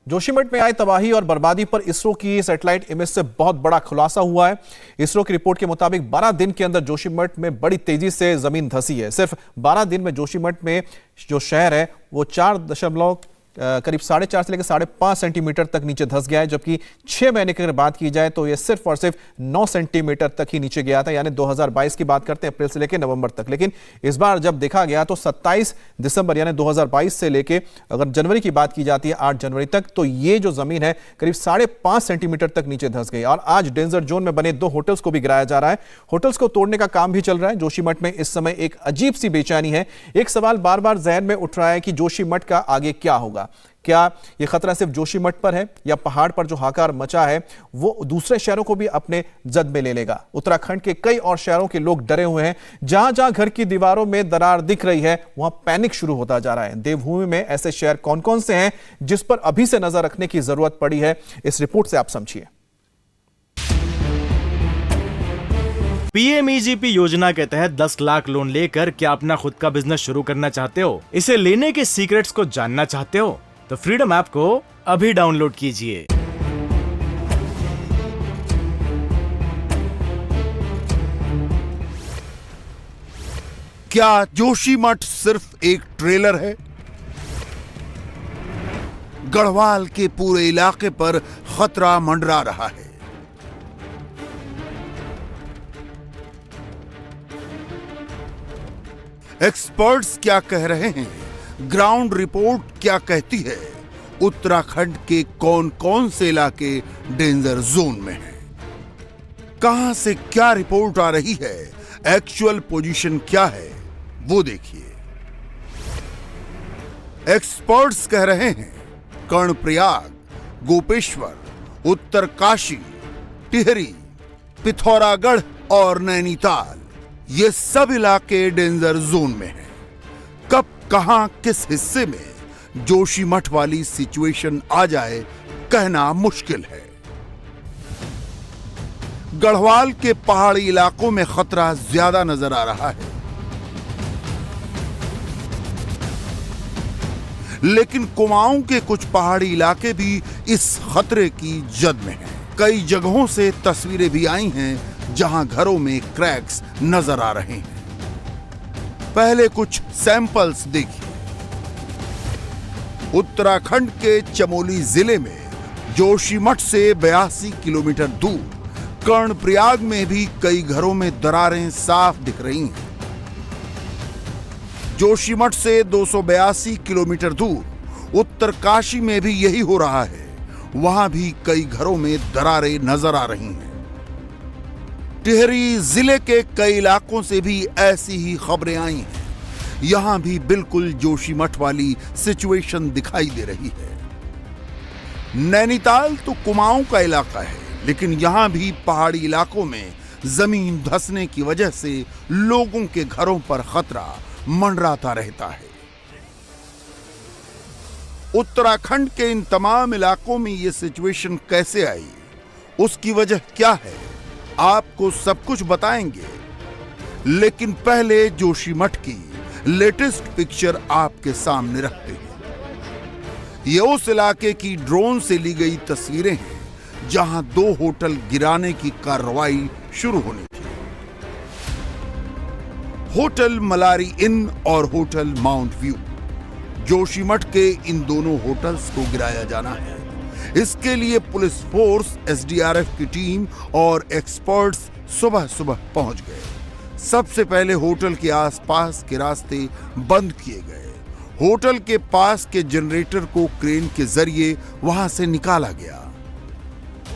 जोशीमठ में आई तबाही और बर्बादी पर इसरो की सैटेलाइट इमेज से बहुत बड़ा खुलासा हुआ है। इसरो की रिपोर्ट के मुताबिक 12 दिन के अंदर जोशीमठ में बड़ी तेजी से जमीन धंसी है। सिर्फ 12 दिन में जोशीमठ में जो शहर है वो करीब 4.5 से लेकर 5.5 सेंटीमीटर तक नीचे धंस गया है, जबकि 6 महीने की अगर बात की जाए तो यह सिर्फ और सिर्फ 9 सेंटीमीटर तक ही नीचे गया था। यानी 2022 की बात करते हैं, अप्रैल से लेकर नवंबर तक। लेकिन इस बार जब देखा गया तो 27 दिसंबर यानी 2022 से लेकर अगर जनवरी की बात की जाती है 8 जनवरी तक, तो ये जो जमीन है करीब 5.5 सेंटीमीटर तक नीचे धंस गई। और आज डेंजर जोन में बने 2 होटल्स को भी गिराया जा रहा है। होटल्स को तोड़ने का काम भी चल रहा है। जोशीमठ में इस समय एक अजीब सी बेचैनी है। एक सवाल बार बार जहन में उठ रहा है कि जोशीमठ का आगे क्या होगा। क्या यह खतरा सिर्फ जोशीमठ पर है या पहाड़ पर जो हाहाकार मचा है वो दूसरे शहरों को भी अपने जद में ले लेगा। उत्तराखंड के कई और शहरों के लोग डरे हुए हैं। जहां जहां घर की दीवारों में दरार दिख रही है वहां पैनिक शुरू होता जा रहा है। देवभूमि में ऐसे शहर कौन कौन से हैं जिस पर अभी से नजर रखने की जरूरत पड़ी है, इस रिपोर्ट से आप समझिए। पीएमईजीपी योजना के तहत 10 लाख लोन लेकर क्या अपना खुद का बिजनेस शुरू करना चाहते हो? इसे लेने के सीक्रेट्स को जानना चाहते हो तो फ्रीडम ऐप को अभी डाउनलोड कीजिए। क्या जोशीमठ सिर्फ एक ट्रेलर है? गढ़वाल के पूरे इलाके पर खतरा मंडरा रहा है। एक्सपर्ट्स क्या कह रहे हैं? ग्राउंड रिपोर्ट क्या कहती है? उत्तराखंड के कौन कौन से इलाके डेंजर जोन में हैं? कहां से क्या रिपोर्ट आ रही है? एक्चुअल पोजीशन क्या है वो देखिए। एक्सपर्ट्स कह रहे हैं कर्णप्रयाग, गोपेश्वर, उत्तरकाशी, टिहरी, पिथौरागढ़ और नैनीताल ये सब इलाके डेंजर जोन में हैं। कब कहां किस हिस्से में जोशीमठ वाली सिचुएशन आ जाए कहना मुश्किल है। गढ़वाल के पहाड़ी इलाकों में खतरा ज्यादा नजर आ रहा है, लेकिन कुमाऊं के कुछ पहाड़ी इलाके भी इस खतरे की जद में हैं। कई जगहों से तस्वीरें भी आई हैं जहां घरों में क्रैक्स नजर आ रहे हैं। पहले कुछ सैंपल्स देखिए। उत्तराखंड के चमोली जिले में जोशीमठ से 82 किलोमीटर दूर कर्णप्रयाग में भी कई घरों में दरारें साफ दिख रही हैं। जोशीमठ से 282 किलोमीटर दूर उत्तरकाशी में भी यही हो रहा है। वहां भी कई घरों में दरारें नजर आ रही हैं। टिहरी जिले के कई इलाकों से भी ऐसी ही खबरें आई हैं। यहां भी बिल्कुल जोशीमठ वाली सिचुएशन दिखाई दे रही है। नैनीताल तो कुमाऊं का इलाका है, लेकिन यहां भी पहाड़ी इलाकों में जमीन धंसने की वजह से लोगों के घरों पर खतरा मंडराता रहता है। उत्तराखंड के इन तमाम इलाकों में यह सिचुएशन कैसे आई, उसकी वजह क्या है, आपको सब कुछ बताएंगे। लेकिन पहले जोशीमठ की लेटेस्ट पिक्चर आपके सामने रखते हैं। ये उस इलाके की ड्रोन से ली गई तस्वीरें हैं जहां 2 होटल गिराने की कार्रवाई शुरू होनी थी। होटल मलारी इन और होटल माउंट व्यू। जोशीमठ के इन दोनों होटल्स को गिराया जाना है। इसके लिए पुलिस फोर्स, एसडीआरएफ की टीम और एक्सपर्ट्स सुबह सुबह पहुंच गए। सबसे पहले होटल के आसपास के रास्ते बंद किए गए। होटल के पास के जनरेटर को क्रेन के जरिए वहां से निकाला गया।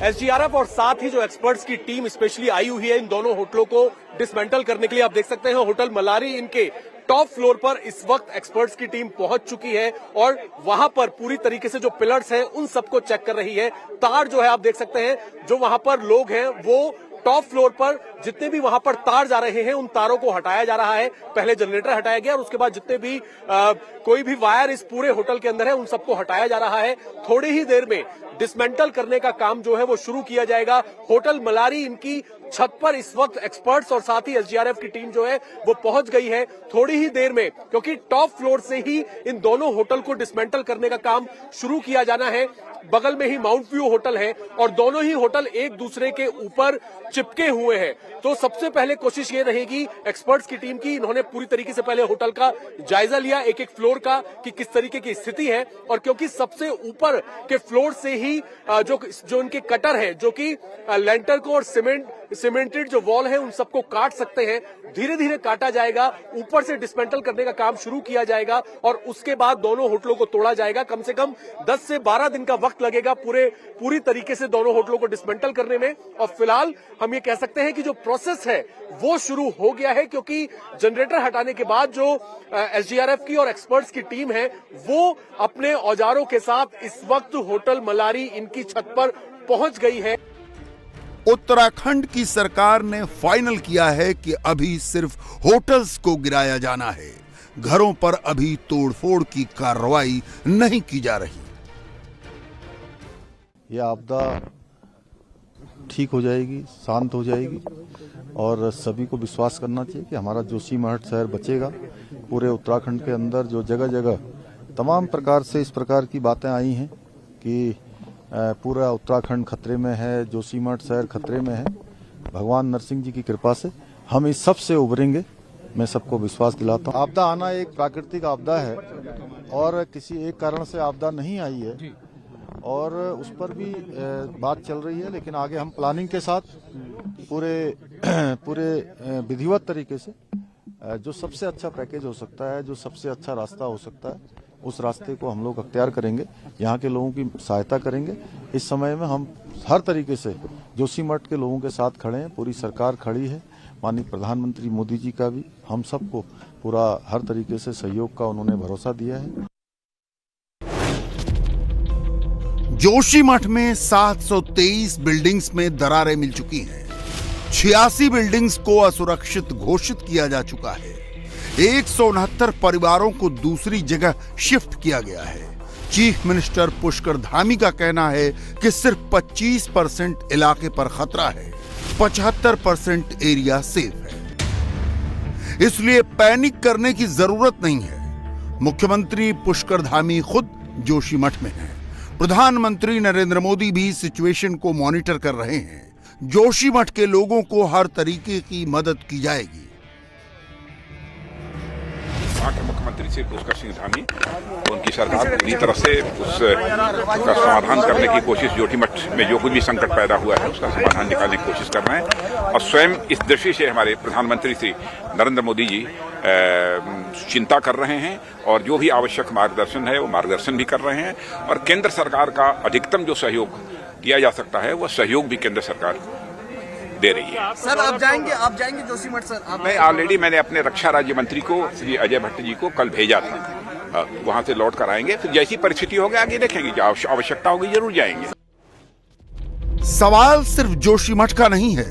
एसडीआरएफ और साथ ही जो एक्सपर्ट्स की टीम स्पेशली आई हुई है इन दोनों होटलों को डिसमेंटल करने के लिए। आप देख सकते हैं होटल मलारी इनके टॉप फ्लोर पर इस वक्त एक्सपर्ट्स की टीम पहुंच चुकी है और वहां पर पूरी तरीके से जो पिलर्स हैं उन सबको चेक कर रही है। तार जो है आप देख सकते हैं, जो वहां पर लोग हैं वो टॉप फ्लोर पर जितने भी वहां पर तार जा रहे हैं उन तारों को हटाया जा रहा है। पहले जनरेटर हटाया गया और उसके बाद जितने भी कोई भी वायर इस पूरे होटल के अंदर है उन सबको हटाया जा रहा है। थोड़ी ही देर में डिसमेंटल करने का काम जो है वो शुरू किया जाएगा। होटल मलारी इनकी छत पर इस वक्त एक्सपर्ट्स और साथ ही एसडीआरएफ की टीम जो है वो पहुंच गई है। थोड़ी ही देर में, क्योंकि टॉप फ्लोर से ही इन दोनों होटल को डिसमेंटल करने का काम शुरू किया जाना है। बगल में ही माउंट व्यू होटल है और दोनों ही होटल एक दूसरे के ऊपर चिपके हुए हैं। तो सबसे पहले कोशिश ये रहेगी एक्सपर्ट्स की टीम की, इन्होंने पूरी तरीके से पहले होटल का जायजा लिया एक एक फ्लोर का कि किस तरीके की स्थिति है, और क्योंकि सबसे ऊपर के फ्लोर से ही जो इनके कटर है जो कि लेंटर को और सीमेंटेड जो वॉल है उन सबको काट सकते हैं, धीरे धीरे काटा जाएगा, ऊपर से डिसमेंटल करने का काम शुरू किया जाएगा और उसके बाद दोनों होटलों को तोड़ा जाएगा। कम से कम 10 से 12 दिन का वक्त लगेगा पूरी तरीके से दोनों होटलों को डिसमेंटल करने में। और फिलहाल हम ये कह सकते हैं कि जो प्रोसेस है वो शुरू हो गया है, क्योंकि जनरेटर हटाने के बाद जो एसडीआरएफ की और एक्सपर्ट्स की टीम है वो अपने औजारों के साथ इस वक्त होटल मलारी इनकी छत पर पहुंच गई है। उत्तराखंड की सरकार ने फाइनल किया है कि अभी सिर्फ होटल्स को गिराया जाना है, घरों पर अभी तोड़फोड़ की कार्रवाई नहीं की जा रही। यह आपदा ठीक हो जाएगी, शांत हो जाएगी और सभी को विश्वास करना चाहिए कि हमारा जोशीमठ शहर बचेगा। पूरे उत्तराखंड के अंदर जो जगह जगह तमाम प्रकार से इस प्रकार की बातें आई हैं कि पूरा उत्तराखंड खतरे में है, जोशीमठ शहर खतरे में है, भगवान नरसिंह जी की कृपा से हम इस सब से उभरेंगे, मैं सबको विश्वास दिलाता हूँ। आपदा आना एक प्राकृतिक आपदा है और किसी एक कारण से आपदा नहीं आई है और उस पर भी बात चल रही है, लेकिन आगे हम प्लानिंग के साथ पूरे विधिवत तरीके से जो सबसे अच्छा पैकेज हो सकता है, जो सबसे अच्छा रास्ता हो सकता है, उस रास्ते को हम लोग अख्तियार करेंगे, यहाँ के लोगों की सहायता करेंगे। इस समय में हम हर तरीके से जोशीमठ के लोगों के साथ खड़े हैं, पूरी सरकार खड़ी है, माननीय प्रधानमंत्री मोदी जी का भी हम सबको पूरा हर तरीके से सहयोग का उन्होंने भरोसा दिया है। जोशीमठ में 723 बिल्डिंग्स में दरारें मिल चुकी हैं, 86 बिल्डिंग्स को असुरक्षित घोषित किया जा चुका है, 169 परिवारों को दूसरी जगह शिफ्ट किया गया है। चीफ मिनिस्टर पुष्कर धामी का कहना है कि सिर्फ 25% इलाके पर खतरा है, 75% एरिया सेफ है, इसलिए पैनिक करने की जरूरत नहीं है। मुख्यमंत्री पुष्कर धामी खुद जोशीमठ में हैं। प्रधानमंत्री नरेंद्र मोदी भी सिचुएशन को मॉनिटर कर रहे हैं। जोशीमठ के लोगों को हर तरीके की मदद की जाएगी। वहाँ के मुख्यमंत्री से पुष्कर सिंह धामी, उनकी सरकार पूरी तरह से उसका समाधान करने की कोशिश, जोशीमठ में जो कुछ भी संकट पैदा हुआ है उसका समाधान निकालने की कोशिश कर रहे हैं। और स्वयं इस दृष्टि से हमारे प्रधानमंत्री श्री नरेंद्र मोदी जी चिंता कर रहे हैं और जो भी आवश्यक मार्गदर्शन है वो मार्गदर्शन भी कर रहे हैं। और केंद्र सरकार का अधिकतम जो सहयोग किया जा सकता है वह सहयोग भी केंद्र सरकार दे रही है। सर आप जाएंगे जोशीमठ सर? मैं ऑलरेडी मैंने अपने रक्षा राज्य मंत्री को श्री अजय भट्ट जी को कल भेजा था, वहां से लौट कर आएंगे, फिर जैसी परिस्थिति होगी आगे देखेंगे, जो आवश्यकता होगी जरूर जाएंगे। सवाल सिर्फ जोशीमठ का नहीं है,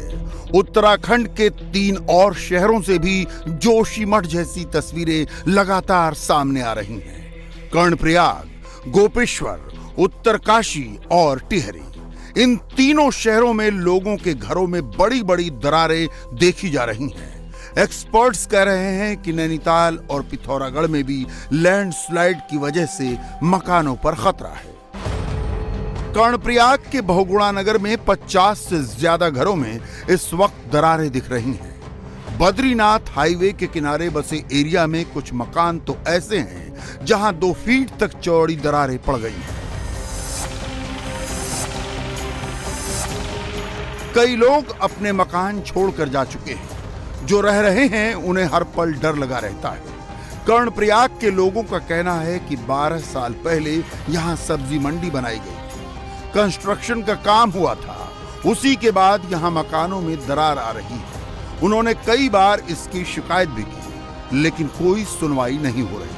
उत्तराखंड के 3 और शहरों से भी जोशीमठ जैसी तस्वीरें लगातार सामने आ रही हैं। कर्णप्रयाग, गोपेश्वर, उत्तरकाशी और टिहरी, इन तीनों शहरों में लोगों के घरों में बड़ी बड़ी दरारें देखी जा रही हैं। एक्सपर्ट्स कह रहे हैं कि नैनीताल और पिथौरागढ़ में भी लैंडस्लाइड की वजह से मकानों पर खतरा है। कर्णप्रयाग के बहुगुणा नगर में 50 से ज्यादा घरों में इस वक्त दरारें दिख रही हैं। बद्रीनाथ हाईवे के किनारे बसे एरिया में कुछ मकान तो ऐसे हैं जहां 2 फीट तक चौड़ी दरारें पड़ गई हैं। कई लोग अपने मकान छोड़कर जा चुके हैं, जो रह रहे हैं उन्हें हर पल डर लगा रहता है। कर्णप्रयाग के लोगों का कहना है कि 12 साल पहले यहां सब्जी मंडी बनाई गई, कंस्ट्रक्शन का काम हुआ था, उसी के बाद यहां मकानों में दरार आ रही है। उन्होंने कई बार इसकी शिकायत भी की, लेकिन कोई सुनवाई नहीं हो रही।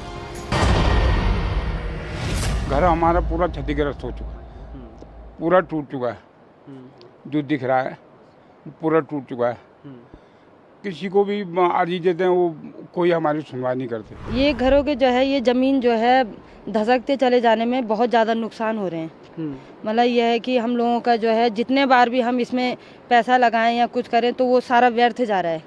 घर हमारा पूरा क्षतिग्रस्त हो चुका है, पूरा टूट चुका है, जो दिख रहा है पूरा टूट चुका है। किसी को भी अर्जी देते हैं वो कोई हमारी सुनवाई नहीं करते। ये घरों के जो है ये ज़मीन जो है धसकते चले जाने में बहुत ज़्यादा नुकसान हो रहे हैं। मतलब यह है कि हम लोगों का जो है जितने बार भी हम इसमें पैसा लगाएं या कुछ करें तो वो सारा व्यर्थ जा रहा है।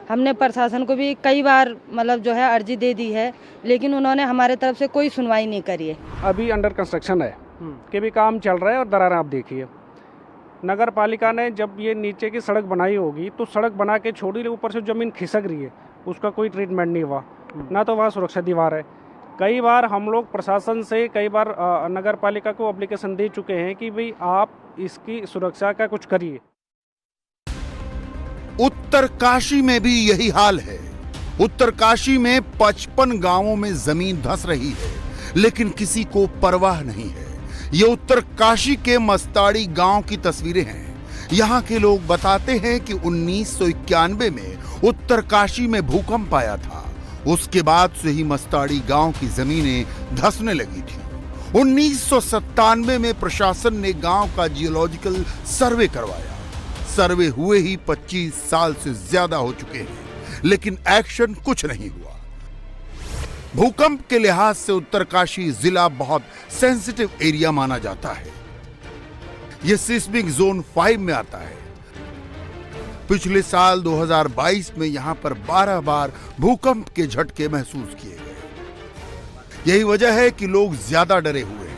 हमने प्रशासन को भी कई बार मतलब जो है अर्जी दे दी है, लेकिन उन्होंने हमारे तरफ से कोई सुनवाई नहीं करी है। अभी अंडर कंस्ट्रक्शन है, के भी काम चल रहा है और दरारें आप देखिए। नगर पालिका ने जब ये नीचे की सड़क बनाई होगी तो सड़क बना के छोड़ी, ऊपर से ज़मीन खिसक रही है, उसका कोई ट्रीटमेंट नहीं हुआ, ना तो वहाँ सुरक्षा दीवार है। कई बार हम लोग प्रशासन से कई बार नगर पालिका को एप्लीकेशन दे चुके हैं कि भाई आप इसकी सुरक्षा का कुछ करिए। उत्तरकाशी में भी यही हाल है। उत्तरकाशी में 55 गांवों में जमीन धंस रही है, लेकिन किसी को परवाह नहीं है। ये उत्तरकाशी के मस्ताड़ी गांव की तस्वीरें हैं। यहाँ के लोग बताते हैं कि 1991 में उत्तरकाशी में भूकंप आया था। उसके बाद से ही मस्ताड़ी गांव की जमीनें धंसने लगी थी। 1997 में प्रशासन ने गांव का जियोलॉजिकल सर्वे करवाया। सर्वे हुए ही 25 साल से ज्यादा हो चुके हैं, लेकिन एक्शन कुछ नहीं हुआ। भूकंप के लिहाज से उत्तरकाशी जिला बहुत सेंसिटिव एरिया माना जाता है। यह सिस्मिक जोन 5 में आता है। पिछले साल 2022 में यहां पर 12 बार भूकंप के झटके महसूस किए गए। यही वजह है कि लोग ज्यादा डरे हुए हैं।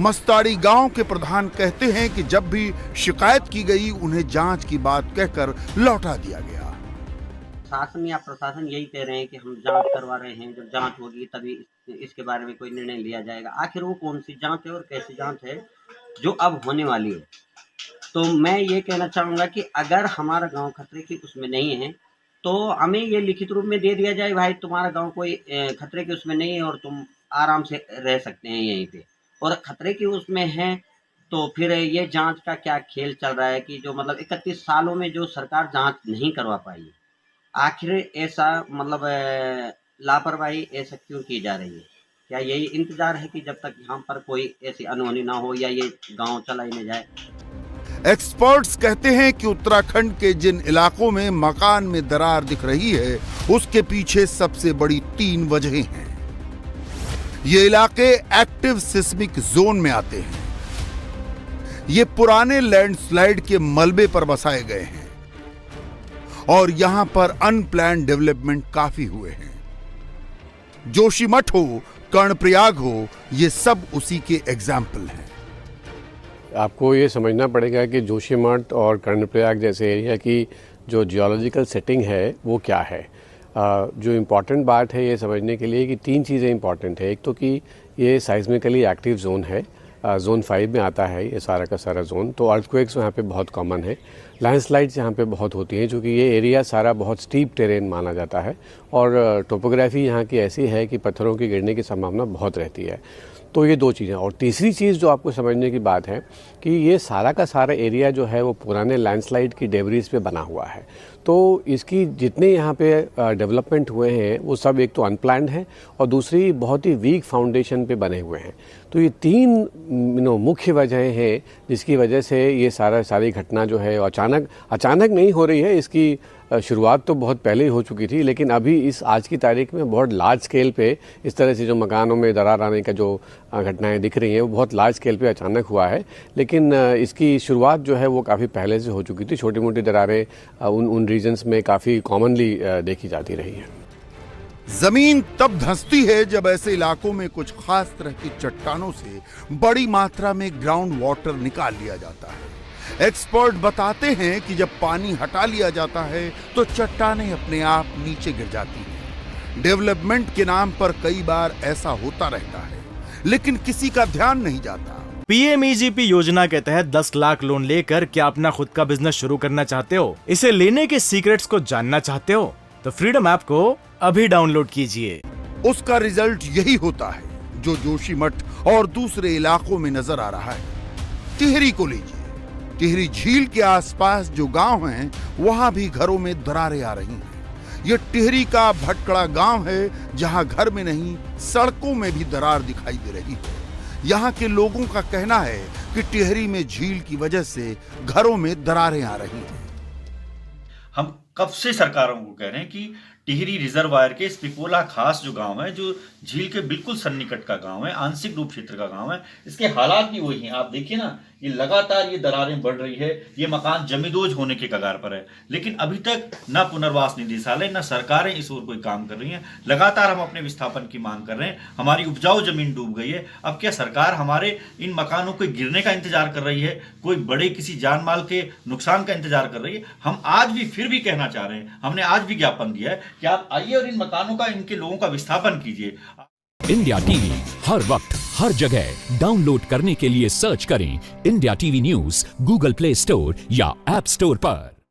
मस्ताड़ी गांव के प्रधान कहते हैं कि जब भी शिकायत की गई, उन्हें जांच की बात कहकर लौटा दिया गया। शासन या प्रशासन यही कह रहे हैं कि हम जांच करवा रहे हैं, जब जांच होगी तभी इसके बारे में कोई निर्णय लिया जाएगा। आखिर वो कौन सी जांच है और कैसी जांच है जो अब होने वाली है? तो मैं ये कहना चाहूँगा कि अगर हमारा गांव खतरे की उसमें नहीं है तो हमें ये लिखित रूप में दे दिया जाए, भाई तुम्हारा गांव कोई खतरे के उसमें नहीं है और तुम आराम से रह सकते हैं यहीं पे। और खतरे की उसमें है तो फिर ये जांच का क्या खेल चल रहा है कि जो मतलब 31 सालों में जो सरकार जांच नहीं करवा पाई, आखिर ऐसा मतलब लापरवाही ऐसा क्यों की जा रही है? क्या यही इंतजार है कि जब तक यहाँ पर कोई ऐसी अनहोनी ना हो या ये गांव चला ही नहीं जाए? एक्सपर्ट्स कहते हैं कि उत्तराखंड के जिन इलाकों में मकान में दरार दिख रही है, उसके पीछे सबसे बड़ी 3 वजहें हैं। ये इलाके एक्टिव सिस्मिक जोन में आते हैं। ये पुराने लैंडस्लाइड के मलबे पर बसाए गए हैं और यहां पर अनप्लान्ड डेवलपमेंट काफी हुए हैं। जोशीमठ हो, कर्णप्रयाग हो, ये सब उसी के एग्जाम्पल हैं। आपको ये समझना पड़ेगा कि जोशीमठ और कर्णप्रयाग जैसे एरिया की जो जियोलॉजिकल सेटिंग है वो क्या है। जो इम्पॉर्टेंट बात है ये समझने के लिए कि 3 चीज़ें इम्पॉर्टेंट है। एक तो कि ये साइज्मिकली एक्टिव जोन है, जोन 5 में आता है ये सारा का सारा जोन। तो अर्थक्वेक्स यहाँ पे बहुत कॉमन है, लैंडस्लाइड्स यहाँ पे बहुत होती हैं, क्योंकि ये एरिया सारा बहुत स्टीप टेरेन माना जाता है और टोपोग्राफी यहाँ की ऐसी है कि पत्थरों के गिरने की संभावना बहुत रहती है। तो ये 2 चीज़ें। और तीसरी चीज़ जो आपको समझने की बात है कि ये सारा का सारा एरिया जो है वो पुराने लैंडस्लाइड की डेब्रीज पे बना हुआ है। तो इसकी जितने यहाँ पे डेवलपमेंट हुए हैं वो सब एक तो अनप्लान्ड है और दूसरी बहुत ही वीक फाउंडेशन पे बने हुए हैं। तो ये 3 मुख्य वजहें हैं जिसकी वजह से ये सारी घटना जो है अचानक नहीं हो रही है। इसकी शुरुआत तो बहुत पहले ही हो चुकी थी, लेकिन अभी इस आज की तारीख में बहुत लार्ज स्केल पे इस तरह से जो मकानों में दरार आने का जो घटनाएं दिख रही हैं वो बहुत लार्ज स्केल पे अचानक हुआ है। लेकिन इसकी शुरुआत जो है वो काफ़ी पहले से हो चुकी थी। छोटी मोटी दरारें उन रीजन्स में काफ़ी कॉमनली देखी जाती रही है। जमीन तब धंसती है जब ऐसे इलाकों में कुछ खास तरह की चट्टानों से बड़ी मात्रा में ग्राउंड वाटर निकाल लिया जाता है। एक्सपर्ट बताते हैं कि जब पानी हटा लिया जाता है तो चट्टानें अपने आप नीचे गिर जाती हैं। डेवलपमेंट के नाम पर कई बार ऐसा होता रहता है, लेकिन किसी का ध्यान नहीं जाता। PMEGP योजना के तहत 10 लाख लोन लेकर क्या अपना खुद का बिजनेस शुरू करना चाहते हो? इसे लेने के सीक्रेट्स को जानना चाहते हो? तो फ्रीडम ऐप को अभी डाउनलोड कीजिए। उसका रिजल्ट यही होता है जो जोशीमठ और दूसरे इलाकों में नजर आ रहा है। टिहरी को लीजिए। टिहरी झील के आसपास जो गांव हैं, वहां भी घरों में दरारें आ रही हैं। यह टिहरी का भटकड़ा गांव है, जहां घर में नहीं सड़कों में भी दरार दिखाई दे रही है। यहाँ के लोगों का कहना है कि टिहरी में झील की वजह से घरों में दरारें आ रही हैं। हम कब से सरकारों को कह रहे हैं कि टिहरी रिजर्वायर के पिपोला खास जो गांव है, जो झील के बिल्कुल सन्निकट का गांव है, आंशिक रूप क्षेत्र का गांव है, इसके हालात भी वही हैं। आप देखिए ना, ये लगातार ये दरारें बढ़ रही है, ये मकान जमींदोज होने के कगार पर है। लेकिन अभी तक ना पुनर्वास निदेशालय ना सरकारें इस ओर कोई काम कर रही हैं। लगातार हम अपने विस्थापन की मांग कर रहे हैं। हमारी उपजाऊ जमीन डूब गई है। अब क्या सरकार हमारे इन मकानों के गिरने का इंतजार कर रही है, कोई बड़े किसी जान माल के नुकसान का इंतजार कर रही है? हम आज भी फिर भी कहना चाह रहे हैं, हमने आज भी ज्ञापन दिया है कि आप आइए और इन मकानों का, इनके लोगों का विस्थापन कीजिए। इंडिया टीवी हर वक्त हर जगह डाउनलोड करने के लिए सर्च करें India TV news Google play store या ऐप स्टोर पर।